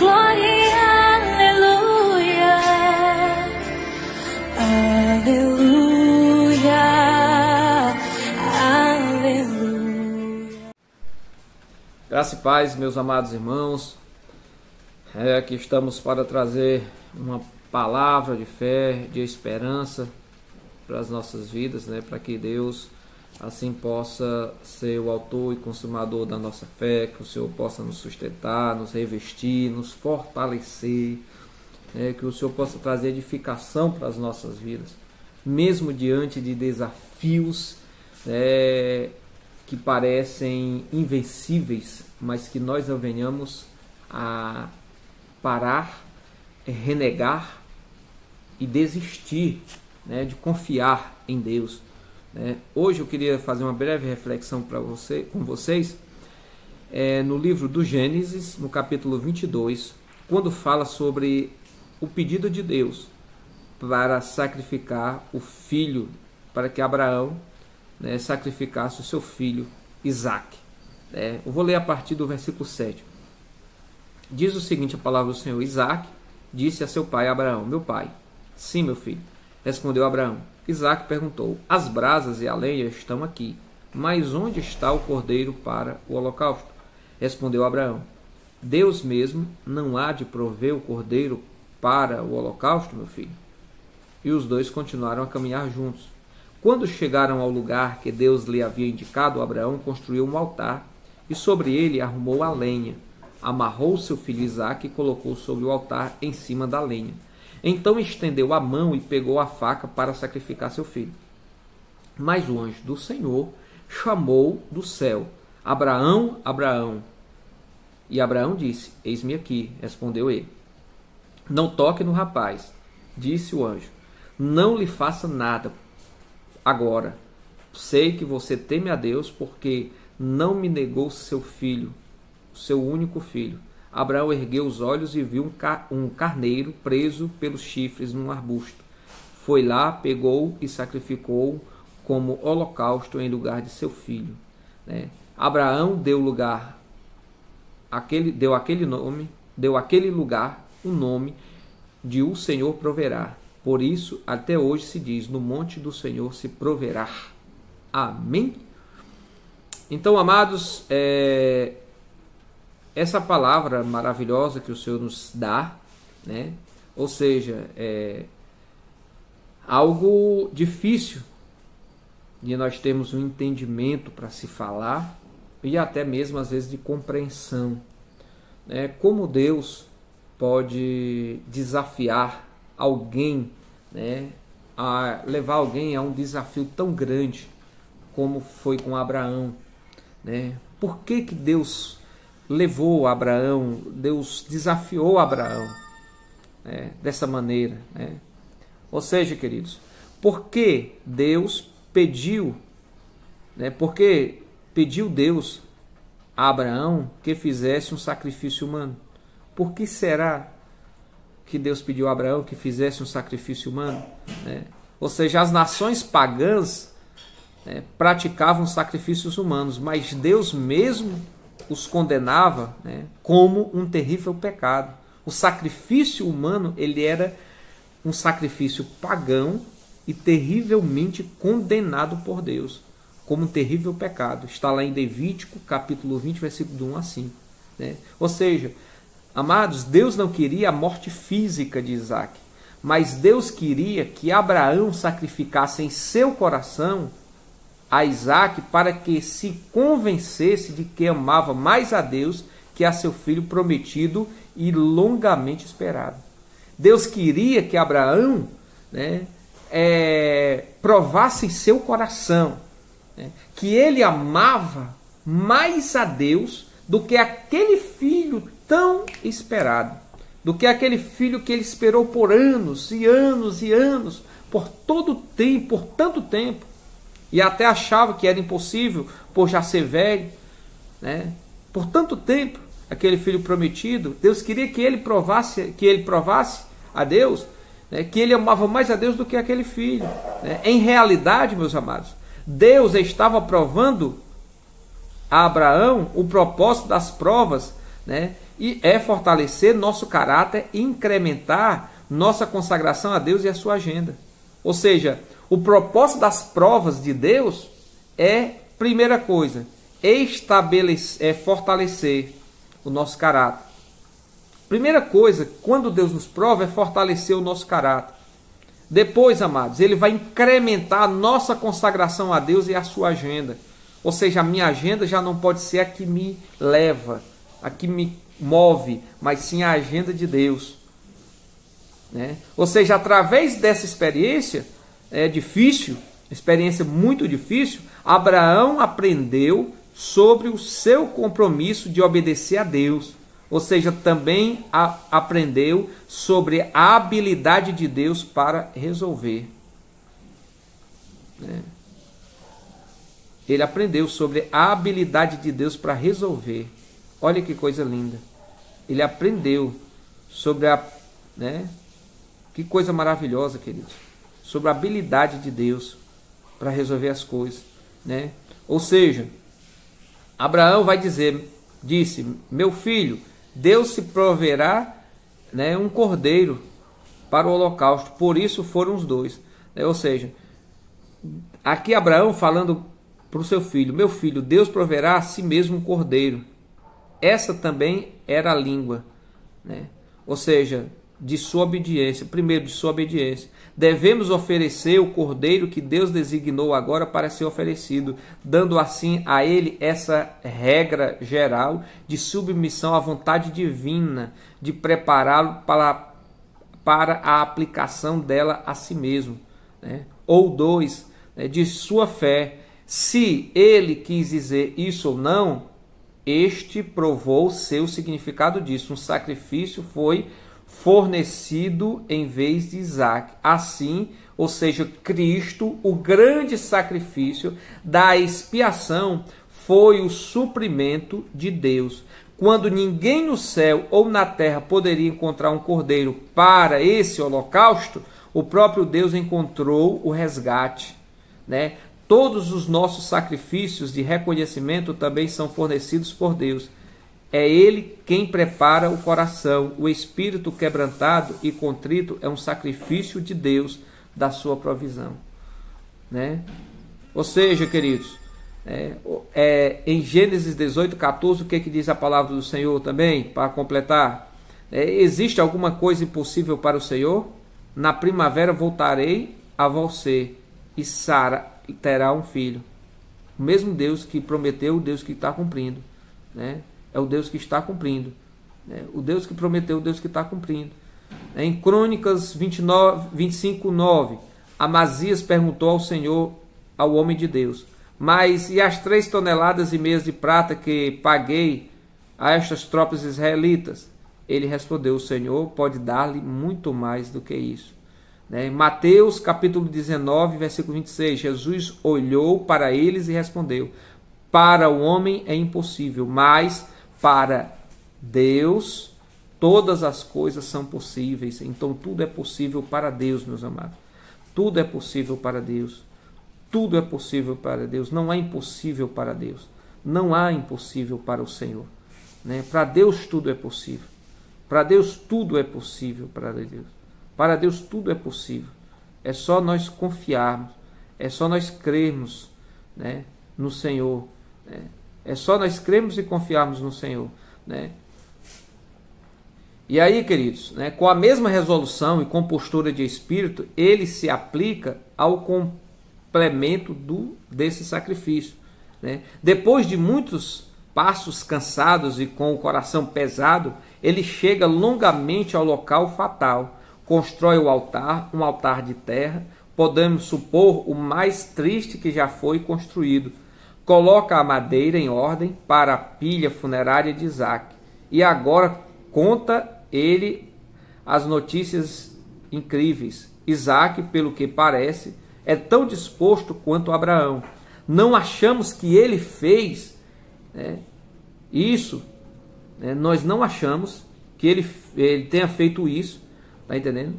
glória, aleluia, aleluia, aleluia. Graça e paz, meus amados irmãos. Aqui estamos para trazer uma palavra de fé, de esperança para as nossas vidas, para que Deus assim possa ser o autor e consumador da nossa fé, que o Senhor possa nos sustentar, nos revestir, nos fortalecer, que o Senhor possa trazer edificação para as nossas vidas, mesmo diante de desafios que parecem invencíveis, mas que nós não venhamos a parar, renegar e desistir de confiar em Deus. Hoje eu queria fazer uma breve reflexão com vocês no livro do Gênesis, no capítulo 22, quando fala sobre o pedido de Deus para sacrificar o filho, para que Abraão sacrificasse o seu filho Isaque. Eu vou ler a partir do versículo 7. Diz o seguinte a palavra do Senhor: Isaque disse a seu pai Abraão: meu pai. Sim, meu filho, respondeu Abraão. Isaque perguntou: as brasas e a lenha estão aqui, mas onde está o cordeiro para o holocausto? Respondeu Abraão: Deus mesmo não há de prover o cordeiro para o holocausto, meu filho? E os dois continuaram a caminhar juntos. Quando chegaram ao lugar que Deus lhe havia indicado, Abraão construiu um altar e sobre ele arrumou a lenha. Amarrou seu filho Isaque e colocou sobre o altar em cima da lenha. Então estendeu a mão e pegou a faca para sacrificar seu filho. Mas o anjo do Senhor chamou do céu: Abraão, Abraão. E Abraão disse: eis-me aqui, respondeu ele. Não toque no rapaz, disse o anjo. Não lhe faça nada agora. Sei que você teme a Deus, porque não me negou seu filho, seu único filho. Abraão ergueu os olhos e viu um carneiro preso pelos chifres num arbusto. Foi lá, pegou e sacrificou como holocausto em lugar de seu filho. Abraão deu àquele lugar o nome de o Senhor proverá. Por isso, até hoje se diz: no monte do Senhor se proverá. Amém? Então, amados, essa palavra maravilhosa que o Senhor nos dá, ou seja, é algo difícil de nós termos um entendimento para se falar e até mesmo às vezes de compreensão. Como Deus pode desafiar alguém, a levar alguém a um desafio tão grande como foi com Abraão. Por que Deus levou Abraão, Deus desafiou Abraão dessa maneira? Ou seja, queridos, por que Deus pediu, porque pediu Deus a Abraão que fizesse um sacrifício humano? Por que será que Deus pediu a Abraão que fizesse um sacrifício humano? Ou seja, as nações pagãs praticavam sacrifícios humanos, mas Deus mesmo os condenava como um terrível pecado. O sacrifício humano, ele era um sacrifício pagão e terrivelmente condenado por Deus, como um terrível pecado. Está lá em Levítico, capítulo 20, versículo 1 a 5. Ou seja, amados, Deus não queria a morte física de Isaque, mas Deus queria que Abraão sacrificasse em seu coração a Isaque para que se convencesse de que amava mais a Deus que a seu filho prometido e longamente esperado. Deus queria que Abraão provasse em seu coração que ele amava mais a Deus do que aquele filho tão esperado, do que aquele filho que ele esperou por anos e anos e anos, por tanto tempo, e até achava que era impossível por já ser velho, por tanto tempo, aquele filho prometido. Deus queria que ele provasse a Deus, que ele amava mais a Deus do que aquele filho. Em realidade, meus amados, Deus estava provando a Abraão o propósito das provas, e é fortalecer nosso caráter e incrementar nossa consagração a Deus e a sua agenda. Ou seja, o propósito das provas de Deus é, primeira coisa, fortalecer o nosso caráter. Primeira coisa, quando Deus nos prova, é fortalecer o nosso caráter. Depois, amados, Ele vai incrementar a nossa consagração a Deus e a sua agenda. Ou seja, a minha agenda já não pode ser a que me leva, a que me move, mas sim a agenda de Deus. Né? Ou seja, através dessa experiência difícil, experiência muito difícil, Abraão aprendeu sobre o seu compromisso de obedecer a Deus. Ou seja, também aprendeu sobre a habilidade de Deus para resolver. Né? Ele aprendeu sobre a habilidade de Deus para resolver. Olha que coisa linda. Ele aprendeu sobre que coisa maravilhosa, queridos. Sobre a habilidade de Deus para resolver as coisas. Né? Ou seja, Abraão disse, meu filho, Deus se proverá um cordeiro para o holocausto. Por isso foram os dois. Ou seja, aqui Abraão falando para o seu filho, meu filho, Deus proverá a si mesmo um cordeiro. Essa também era a língua, né? Ou seja, de sua obediência. Primeiro, de sua obediência. Devemos oferecer o cordeiro que Deus designou agora para ser oferecido, dando assim a ele essa regra geral de submissão à vontade divina, de prepará-lo para a aplicação dela a si mesmo. Né? Ou dois, de sua fé. Se ele quis dizer isso ou não, este provou seu significado disso. Um sacrifício foi fornecido em vez de Isaac. Assim, ou seja, Cristo, o grande sacrifício da expiação, foi o suprimento de Deus. Quando ninguém no céu ou na terra poderia encontrar um cordeiro para esse holocausto, o próprio Deus encontrou o resgate, né? Todos os nossos sacrifícios de reconhecimento também são fornecidos por Deus. É Ele quem prepara o coração. O espírito quebrantado e contrito é um sacrifício de Deus da sua provisão. Né? Ou seja, queridos, em Gênesis 18, 14, o que diz a palavra do Senhor também, para completar? Existe alguma coisa impossível para o Senhor? Na primavera voltarei a você e Sara terá um filho. O mesmo Deus que prometeu, o Deus que está cumprindo. Né? É o Deus que está cumprindo. Né? O Deus que prometeu, o Deus que está cumprindo. Em Crônicas 25, 9, Amazias perguntou ao Senhor, ao homem de Deus, mas e as 3,5 toneladas de prata que paguei a estas tropas israelitas? Ele respondeu, o Senhor pode dar-lhe muito mais do que isso. Né? Mateus capítulo 19, versículo 26, Jesus olhou para eles e respondeu, para o homem é impossível, mas para Deus todas as coisas são possíveis. Então tudo é possível para Deus, meus amados. Tudo é possível para Deus. Tudo é possível para Deus. Não há impossível para Deus. Não há impossível para o Senhor. Né? Para Deus tudo é possível. Para Deus tudo é possível. Para Deus tudo é possível. É só nós confiarmos. É só nós crermos, né, no Senhor. Né? É só nós crermos e confiarmos no Senhor. Né? E aí, queridos, né, com a mesma resolução e com postura de espírito, ele se aplica ao complemento desse sacrifício. Né? Depois de muitos passos cansados e com o coração pesado, ele chega longamente ao local fatal, constrói o altar, um altar de terra, podemos supor o mais triste que já foi construído, coloca a madeira em ordem para a pilha funerária de Isaac, e agora conta ele as notícias incríveis. Isaac, pelo que parece, é tão disposto quanto Abraão. Não achamos que ele fez isso, né? Nós não achamos que ele tenha feito isso, tá entendendo?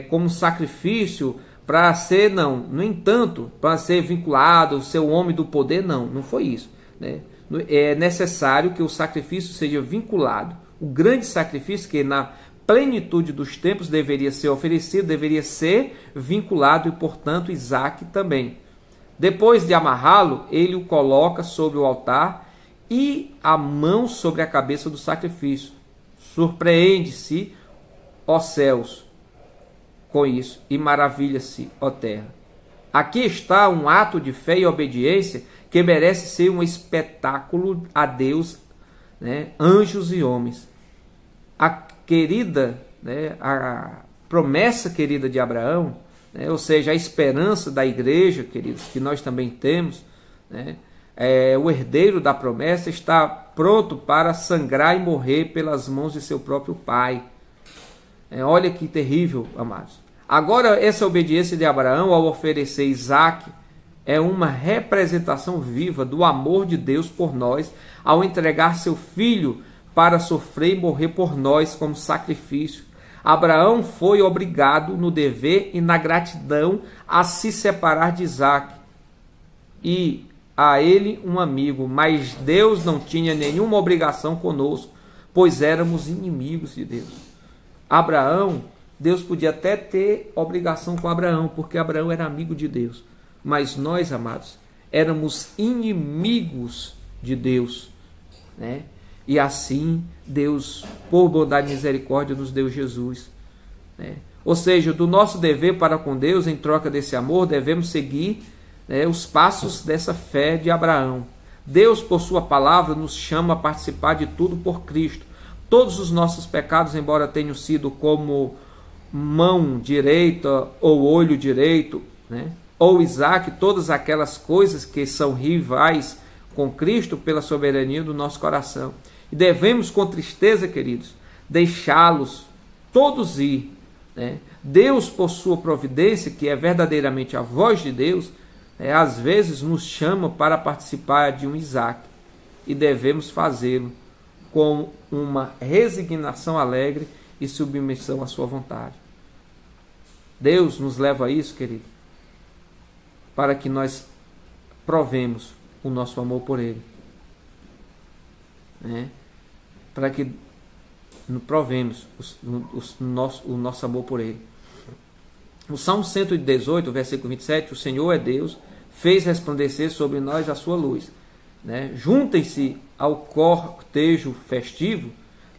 Como sacrifício para ser, no entanto, para ser vinculado, ser o homem do poder, não foi isso. Né? é necessário que o sacrifício seja vinculado. O grande sacrifício que na plenitude dos tempos deveria ser oferecido, deveria ser vinculado, e portanto Isaque também. Depois de amarrá-lo, ele o coloca sobre o altar e a mão sobre a cabeça do sacrifício. Surpreende-se, ó céus, com isso, e maravilha-se, ó terra. Aqui está um ato de fé e obediência que merece ser um espetáculo a Deus, né, anjos e homens. A querida, né, a promessa querida de Abraão, né, ou seja, a esperança da igreja, queridos, que nós também temos, né, o herdeiro da promessa está pronto para sangrar e morrer pelas mãos de seu próprio pai. Olha que terrível, amados. Agora, essa obediência de Abraão ao oferecer Isaque é uma representação viva do amor de Deus por nós, ao entregar seu filho para sofrer e morrer por nós como sacrifício. Abraão foi obrigado no dever e na gratidão a se separar de Isaque e a ele um amigo, mas Deus não tinha nenhuma obrigação conosco, pois éramos inimigos de Deus. Abraão, Deus podia até ter obrigação com Abraão, porque Abraão era amigo de Deus, mas nós, amados, éramos inimigos de Deus, né? E assim Deus, por bondade e misericórdia, nos deu Jesus, né? Ou seja, do nosso dever para com Deus, em troca desse amor, devemos seguir, né, os passos dessa fé de Abraão. Deus, por sua palavra, nos chama a participar de tudo por Cristo. Todos os nossos pecados, embora tenham sido como mão direita ou olho direito, né, ou Isaque, todas aquelas coisas que são rivais com Cristo pela soberania do nosso coração. E devemos, com tristeza, queridos, deixá-los todos ir, né? Deus, por sua providência, que é verdadeiramente a voz de Deus, às vezes nos chama para participar de um Isaque, e devemos fazê-lo com uma resignação alegre e submissão à sua vontade. Deus nos leva a isso, querido, para que nós provemos o nosso amor por Ele, né? Para que provemos o nosso amor por Ele. No Salmo 118, versículo 27, o Senhor é Deus, fez resplandecer sobre nós a sua luz, né? Juntem-se ao cortejo festivo,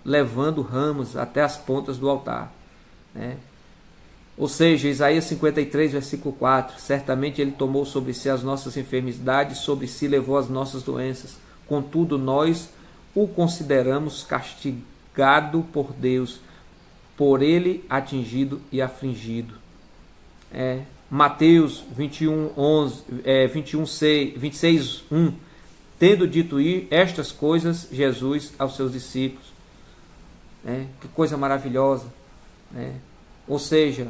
levando ramos até as pontas do altar, né? Ou seja, Isaías 53, versículo 4, certamente Ele tomou sobre si as nossas enfermidades, sobre si levou as nossas doenças, contudo nós o consideramos castigado por Deus, por Ele atingido e afligido. Mateus 26, 1, tendo dito estas coisas, Jesus aos seus discípulos. Que coisa maravilhosa, né? Ou seja,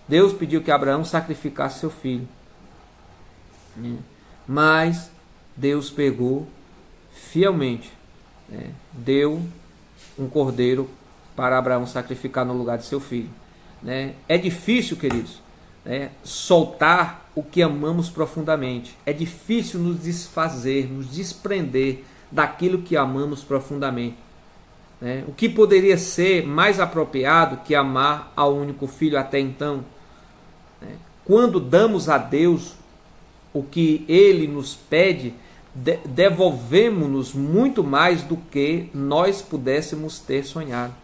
Deus pediu que Abraão sacrificasse seu filho, né? Mas Deus pegou fielmente, né? Deu um cordeiro para Abraão sacrificar no lugar de seu filho, né? É difícil, queridos, né, soltar o que amamos profundamente. É difícil nos desfazer, nos desprender daquilo que amamos profundamente, né? O que poderia ser mais apropriado que amar ao único filho até então, né? Quando damos a Deus o que Ele nos pede, devolvemos-nos muito mais do que nós pudéssemos ter sonhado.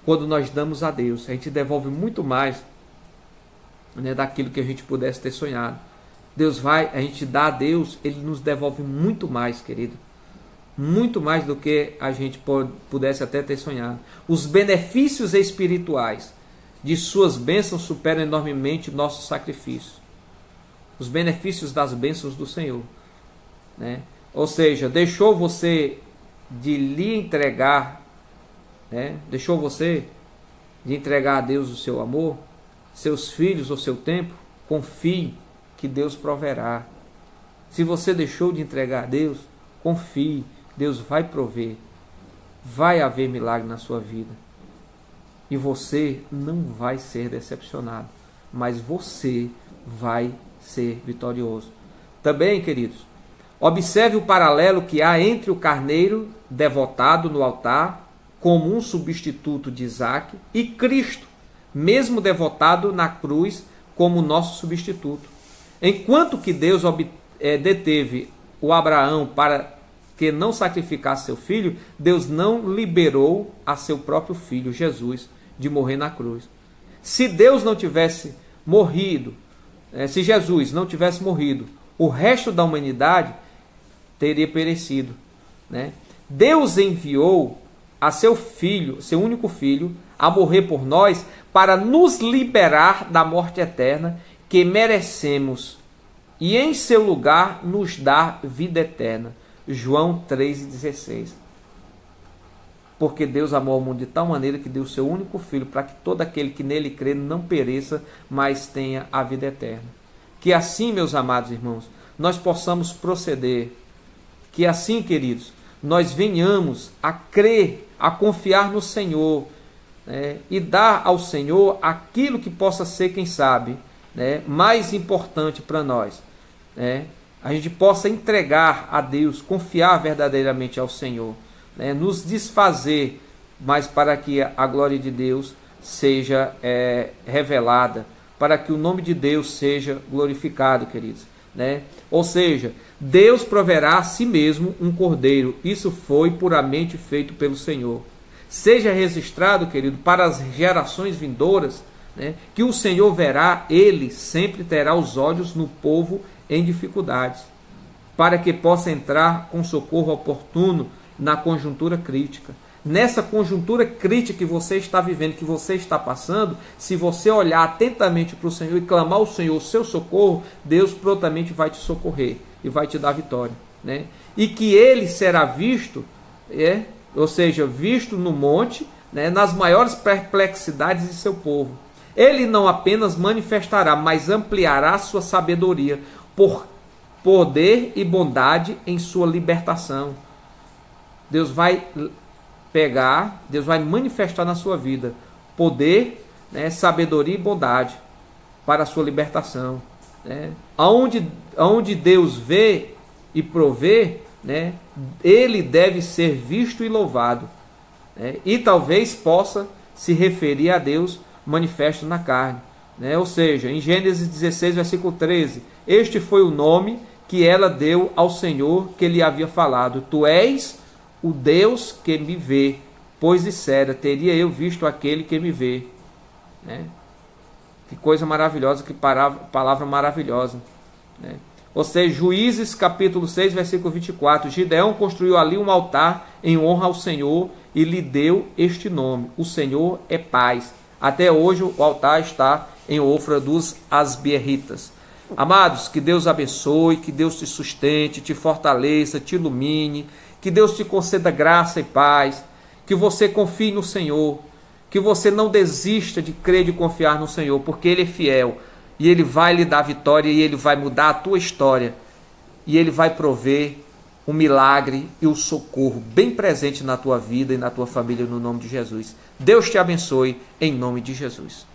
Quando nós damos a Deus, a gente devolve muito mais, né, daquilo que a gente pudesse ter sonhado. A gente dá a Deus, Ele nos devolve muito mais, querido. Muito mais do que a gente pudesse até ter sonhado. Os benefícios espirituais de suas bênçãos superam enormemente nossos sacrifícios. Os benefícios das bênçãos do Senhor, né? Ou seja, deixou você de lhe entregar, né? Deixou você de entregar a Deus o seu amor, seus filhos ou seu tempo? Confie que Deus proverá. Se você deixou de entregar a Deus, confie, Deus vai prover. Vai haver milagre na sua vida. E você não vai ser decepcionado, mas você vai ser vitorioso. Também, queridos, Observe o paralelo que há entre o carneiro devotado no altar, como um substituto de Isaac, e Cristo, mesmo devotado na cruz, como nosso substituto. Enquanto que Deus deteve o Abraão para que não sacrificasse seu filho, Deus não liberou a seu próprio filho, Jesus, de morrer na cruz. Se Deus não tivesse morrido, se Jesus não tivesse morrido, o resto da humanidade teria perecido, né? Deus enviou a seu filho, seu único filho, a morrer por nós para nos liberar da morte eterna que merecemos e em seu lugar nos dar vida eterna. João 3,16. Porque Deus amou o mundo de tal maneira que deu o seu único filho para que todo aquele que nele crê não pereça, mas tenha a vida eterna. Que assim, meus amados irmãos, nós possamos proceder. Que assim, queridos, nós venhamos a crer, a confiar no Senhor, né, e dar ao Senhor aquilo que possa ser, quem sabe, né, mais importante para nós. Né, a gente possa entregar a Deus, confiar verdadeiramente ao Senhor, né, nos desfazer, mas para que a glória de Deus seja revelada, para que o nome de Deus seja glorificado, queridos. Né? Ou seja, Deus proverá a si mesmo um cordeiro. Isso foi puramente feito pelo Senhor. Seja registrado, querido, para as gerações vindouras, né, que o Senhor verá, ele sempre terá os olhos no povo em dificuldades, para que possa entrar com socorro oportuno na conjuntura crítica. Nessa conjuntura crítica que você está vivendo, que você está passando, se você olhar atentamente para o Senhor e clamar ao Senhor o seu socorro, Deus prontamente vai te socorrer e vai te dar vitória, né? E que ele será visto, ou seja, visto no monte, né, nas maiores perplexidades de seu povo. Ele não apenas manifestará, mas ampliará sua sabedoria por poder e bondade em sua libertação. Deus vai pegar, Deus vai manifestar na sua vida poder, né, sabedoria e bondade para a sua libertação. Né? Aonde Deus vê e provê, né, ele deve ser visto e louvado. Né? E talvez possa se referir a Deus manifesto na carne. Né? Ou seja, em Gênesis 16, versículo 13, este foi o nome que ela deu ao Senhor que lhe havia falado: tu és o Deus que me vê, pois dissera, teria eu visto aquele que me vê. Né? Que coisa maravilhosa, que palavra maravilhosa. Né? Ou seja, Juízes capítulo 6, versículo 24, Gideão construiu ali um altar em honra ao Senhor e lhe deu este nome: o Senhor é paz. Até hoje o altar está em Ofra dos Asbieritas. Amados, que Deus abençoe, que Deus te sustente, te fortaleça, te ilumine, que Deus te conceda graça e paz, que você confie no Senhor, que você não desista de crer e de confiar no Senhor, porque Ele é fiel, e Ele vai lhe dar vitória, e Ele vai mudar a tua história, e Ele vai prover um milagre e o socorro bem presente na tua vida e na tua família, no nome de Jesus. Deus te abençoe, em nome de Jesus.